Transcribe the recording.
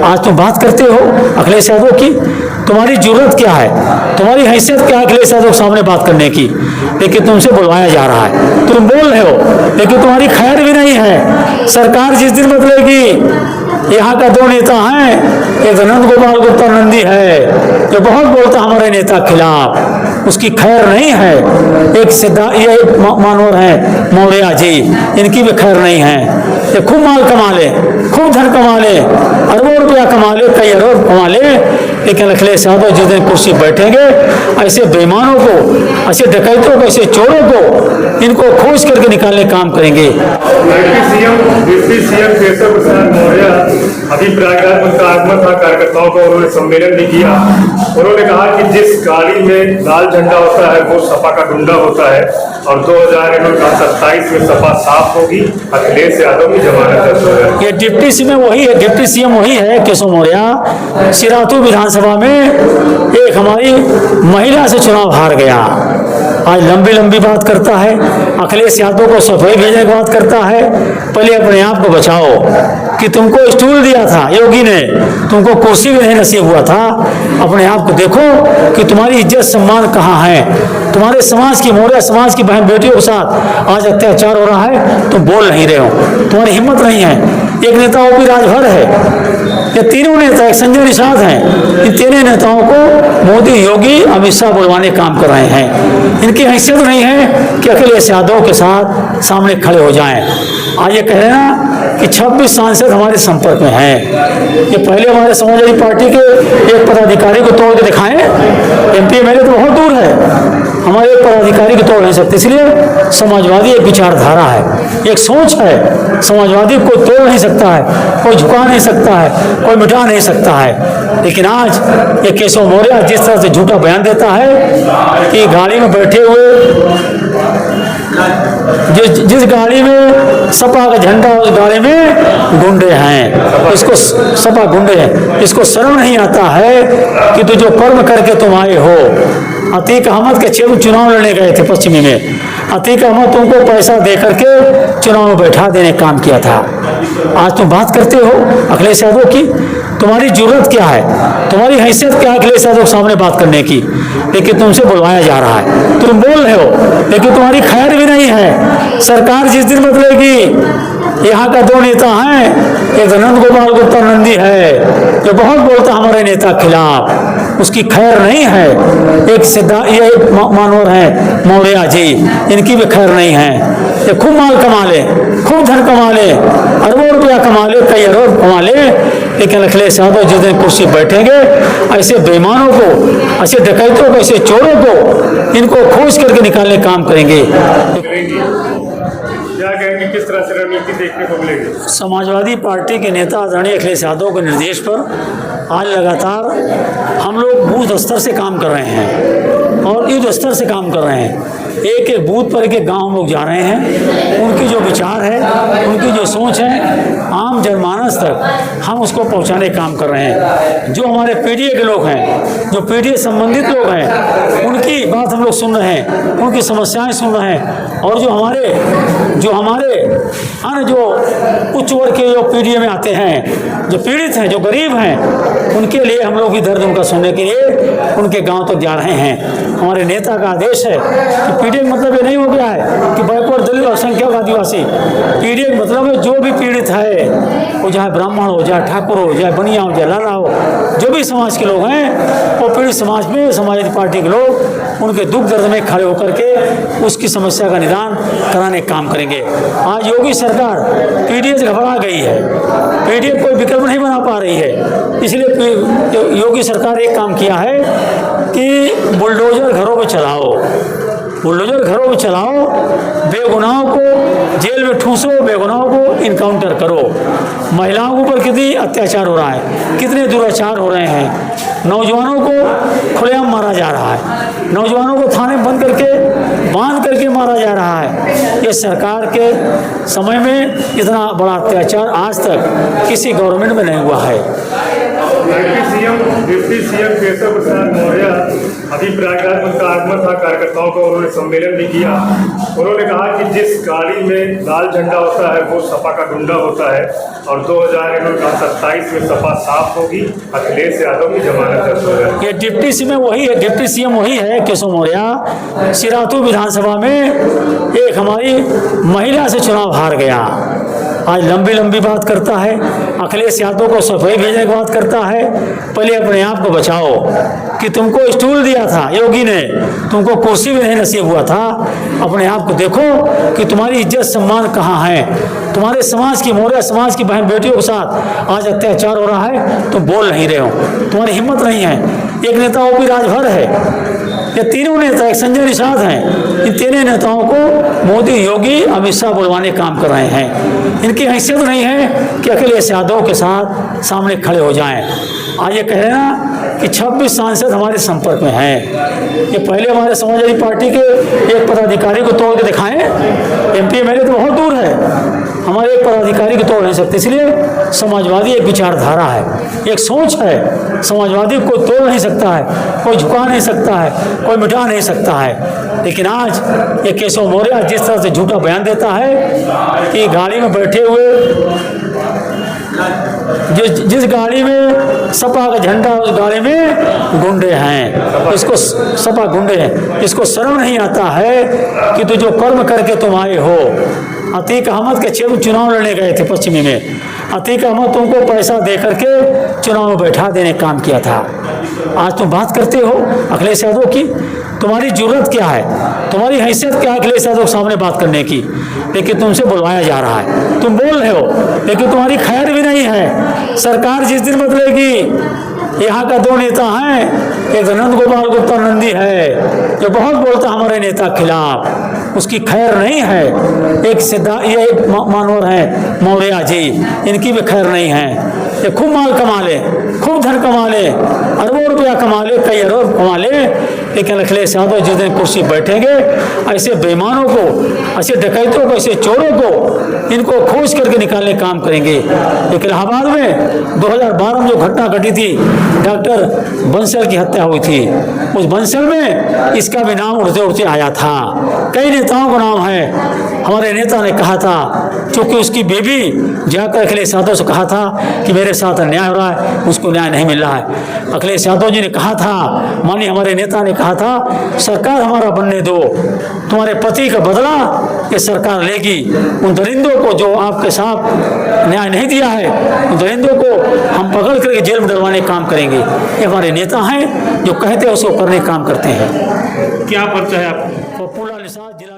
आज तुम बात करते हो अखिलेश यादव की, तुम्हारी जरूरत क्या है, तुम्हारी हैसियत क्या है अखिलेश यादव के सामने बात करने की, लेकिन तुमसे बुलवाया जा रहा है, तुम बोल रहे हो लेकिन तुम्हारी खैर भी नहीं है। सरकार जिस दिन बदलेगी, यहाँ का दो नेता हैं, एक नंद गोपाल गुप्ता नंदी है जो बहुत बोलता हमारे नेता के खिलाफ, उसकी खैर नहीं है। एक ये मानवर है मौर्य जी, इनकी भी खैर नहीं है। ये खूब माल कमा ले, खूब धन कमा ले, अरबों रुपया कमा ले, कई अरब कमा ले, लेकिन अखिलेश यादव जिस दिन कुर्सी बैठेंगे, ऐसे बेईमानों को, ऐसे डकैतों को, ऐसे चोरों को इनको खोज करके निकालने काम करेंगे। डिप्टी सीएम केशव प्रसाद मौर्य अभी प्रयागराज में उनका आगमन था, कार्यकर्ताओं का उन्होंने सम्मेलन भी किया। उन्होंने कहा कि जिस गाड़ी में लाल झंडा होता है वो सपा का डंडा होता है और 2027 में सपा साफ होगी, अखिलेश यादव की जमानत रद्द हो जाएगी। ये डिप्टी सीएम वही है केशव मौर्य। सिराथू विधानसभा में एक हमारी महिला से चुनाव हार गया, आज लंबी लंबी बात करता है, अखिलेश यादव को सफाई भेजने की बात करता है। पहले अपने आप को बचाओ कि तुमको स्टूल दिया था योगी ने, तुमको कुर्सी भी नहीं नसीब हुआ था। अपने आप को देखो कि तुम्हारी इज्जत सम्मान कहाँ है। तुम्हारे समाज की, मौर्य समाज की बहन बेटियों के साथ आज अत्याचार हो रहा है, तुम बोल नहीं रहे हो, तुम्हारी हिम्मत नहीं है। एक नेता ओपी राजभर है, ये तीनों नेता एक संजय निषाद हैं, इन तीनों नेताओं को मोदी, योगी, अमित शाह बुलवाने काम कर रहे हैं। इनकी हैसियत नहीं है कि अखिलेश यादव के साथ सामने खड़े हो जाएं। आज ये कह रहे हैं ना कि 26 सांसद हमारे संपर्क में हैं। ये पहले हमारे समाजवादी पार्टी के एक पदाधिकारी को तोड़ के दिखाएं, एमपी एमएलए तो बहुत दूर है, हमारे एक पदाधिकारी को तोड़ नहीं सकते। इसलिए समाजवादी एक विचारधारा है, एक सोच है, समाजवादी कोई तोड़ नहीं सकता है, कोई झुका नहीं सकता है, कोई मिटा नहीं सकता है। लेकिन आज ये केशव मौर्य जिस तरह से झूठा बयान देता है कि गाड़ी में बैठे हुए, जिस गाड़ी में सपा का झंडा, उस गाड़ी में गुंडे हैं, इसको सपा गुंडे हैं, इसको शर्म नहीं आता है कि तू जो कर्म करके तुम आए हो। अतीक अहमद के चुनाव लड़ने गए थे पश्चिमी में, अतीक अहमद तुमको पैसा दे करके चुनाव में बैठा देने काम किया था। आज तुम बात करते हो अखिलेश यादव की, तुम्हारी जरूरत क्या है, तुम्हारी हैसियत क्या है अखिलेश यादव के सामने बात करने की, लेकिन तुमसे बुलवाया जा रहा है, तुम बोल रहे हो लेकिन तुम्हारी खैर भी नहीं है। सरकार जिस दिन बदलेगी, यहाँ का दो नेता हैं, एक नंद गोपाल गुप्ता नंदी है जो बहुत बोलता हमारे नेता के खिलाफ, उसकी खैर नहीं है। एक ये मानवर है मौर्य जी, इनकी भी खैर नहीं है। ये खूब माल कमा ले, खूब धन कमा ले, अरबों रुपया कमा ले, कई अरब कमा ले, लेकिन अखिलेश यादव जिस दिन कुर्सी बैठेंगे, ऐसे बेईमानों को, ऐसे डकैतों को, ऐसे चोरों को इनको खोज करके निकालने काम करेंगे। क्या कहेंगे, किस तरह से रणनीति देखने को मिलेगी? समाजवादी पार्टी के नेता आदरणीय अखिलेश यादव के निर्देश पर आज लगातार हम लोग बूथ स्तर से काम कर रहे हैं और युद्ध स्तर से काम कर रहे हैं। एक एक बूथ पर, एक एक गाँव लोग जा रहे हैं, उनकी जो विचार है, उनकी जो सोच है, आम जनमानस तक हम उसको पहुंचाने का काम कर रहे हैं। जो हमारे पीडीए के लोग हैं, जो पीडीए संबंधित लोग हैं, उनकी बात हम लोग सुन रहे हैं, उनकी समस्याएं सुन रहे हैं, और जो हमारे अन्य जो उच्च वर्ग के जो पीडीए में आते हैं, जो पीड़ित हैं, जो गरीब हैं, उनके लिए हम लोग भी दर्द उनका सुनने के लिए उनके गांव तक जा रहे हैं। हमारे नेता का आदेश है कि पीडीए मतलब ये नहीं हो गया है कि बैकवर्ड, दलित, अल्पसंख्यक, आदिवासी। पीडीए मतलब है जो भी पीड़ित है, वो चाहे ब्राह्मण हो, चाहे ठाकुर हो, चाहे बनिया हो, चाहे लाला हो, जो भी समाज के लोग हैं, वो पीड़ित समाज में समाजवादी पार्टी के लोग उनके दुख दर्द में खड़े होकर के उसकी समस्या का निदान कराने का काम करेंगे। आज योगी सरकार पीडीए से घबरा गई है, पीडीए कोई विकल्प नहीं बना पा रही है, इसलिए योगी सरकार एक काम किया है कि बुलडोजर घरों में चलाओ, बुलडोजर घरों में चलाओ, बेगुनाहों को जेल में ठूसो, बेगुनाहों को इनकाउंटर करो। महिलाओं के ऊपर कितनी अत्याचार हो रहा है, कितने दुराचार हो रहे हैं, नौजवानों को खुलेआम मारा जा रहा है, नौजवानों को थाने बंद करके, बांध करके मारा जा रहा है। ये सरकार के समय में इतना बड़ा अत्याचार आज तक किसी गवर्नमेंट में नहीं हुआ है। डिप्टी सीएम केशव प्रसाद मौर्य अभी प्रयागराज में उनका आगमन था, कार्यकर्ताओं का उन्होंने सम्मेलन भी किया। उन्होंने कहा कि जिस गाड़ी में लाल झंडा होता है वो सपा का गुंडा होता है और 2027 में सपा साफ होगी, अखिलेश यादव की जमानत दर्ज हो जाएगी। ये डिप्टी सीएम वही है केशव मौर्य। सिराथू विधानसभा में एक हमारी महिला से चुनाव हार गया। आज लंबी लंबी बात करता है, अखिलेश यादव को सफाई भेजने की बात करता है। पहले अपने आप को बचाओ कि तुमको स्टूल दिया था योगी ने, तुमको कुर्सी भी नहीं नसीब हुआ था। अपने आप को देखो कि तुम्हारी इज्जत सम्मान कहाँ है। तुम्हारे समाज की, मौर्य समाज की बहन बेटियों के साथ आज अत्याचार हो रहा है, तुम बोल नहीं रहे हो, तुम्हारी हिम्मत नहीं है। एक नेता ओपी राजभर है, ये तीनों नेता एक संजय निषाद हैं। इन तीनों नेताओं को मोदी, योगी, अमित शाह बुलवाने काम कर रहे हैं। इनकी हैसियत नहीं है कि अखिलेश यादव के साथ सामने खड़े हो जाएं। आज ये कह रहे हैं ना कि 26 सांसद हमारे संपर्क में हैं। ये पहले हमारे समाजवादी पार्टी के एक पदाधिकारी को तोड़ के दिखाएं। एमपी एमएलए तो बहुत दूर है, हमारे एक पदाधिकारी को तोड़ नहीं सकते। इसलिए समाजवादी एक विचारधारा है, एक सोच है। समाजवादी को तोड़ नहीं सकता है, कोई झुका नहीं सकता है, कोई मिटा नहीं सकता है। लेकिन आज ये केशव मौर्य जिस तरह से झूठा बयान देता है कि गाड़ी में बैठे हुए जिस गाड़ी में सपा का झंडा, उस गाड़ी में गुंडे हैं, इसको सपा गुंडे हैं। इसको शर्म नहीं आता है कि तू जो कर्म करके तुम आए हो। अतीक अहमद के चुनाव लड़ने गए थे पश्चिमी में, अतीक अहमद तुमको पैसा दे करके चुनाव में बैठा देने काम किया था। आज तुम बात करते हो अखिलेश यादव की, तुम्हारी जरूरत क्या है, तुम्हारी हैसियत क्या है अखिलेश यादव के सामने बात करने की। लेकिन तुमसे बुलवाया जा रहा है, तुम बोल रहे हो, लेकिन तुम्हारी खैर भी नहीं है। सरकार जिस दिन बदलेगी, यहाँ का दो नेता हैं, एक नंद गोपाल गुप्ता नंदी है जो बहुत बोलता हमारे नेता के खिलाफ, उसकी खैर नहीं है। एक मानवर है मौर्य जी, इनकी भी खैर नहीं है। ये खूब माल कमा ले, खूब धन कमा ले, अरबों रुपया कमा ले, कई अरब कमा ले, लेकिन अखिलेश यादव जिस दिन कुर्सी बैठेंगे, ऐसे बेईमानों को, ऐसे डकैतों को, ऐसे चोरों को इनको खोज करके निकालने काम करेंगे। लेकिन इलाहाबाद में 2012 में जो घटना घटी थी, डॉक्टर बंसल की हत्या हुई थी, उस बंसल में इसका भी नाम उड़ते उड़ते आया था। कई नेताओं का नाम है। हमारे नेता ने कहा था, चूंकि उसकी बेबी जाकर अखिलेश यादव से कहा था कि मेरे साथ अन्याय हो रहा है, उसको न्याय नहीं मिल रहा है। अखिलेश यादव जी ने कहा था, माननीय हमारे नेता ने कहा था, सरकार हमारा बनने दो, तुम्हारे पति का बदला ये सरकार लेगी। उन दरिंदों को जो आपके साथ न्याय नहीं दिया है, उन दरिंदों को हम पकड़ करके जेल में डलवाने काम करेंगे। ये हमारे नेता हैं जो कहते हैं उसको करने काम करते हैं। क्या परिचय है आपका? पप्पूलाल निषाद, जिला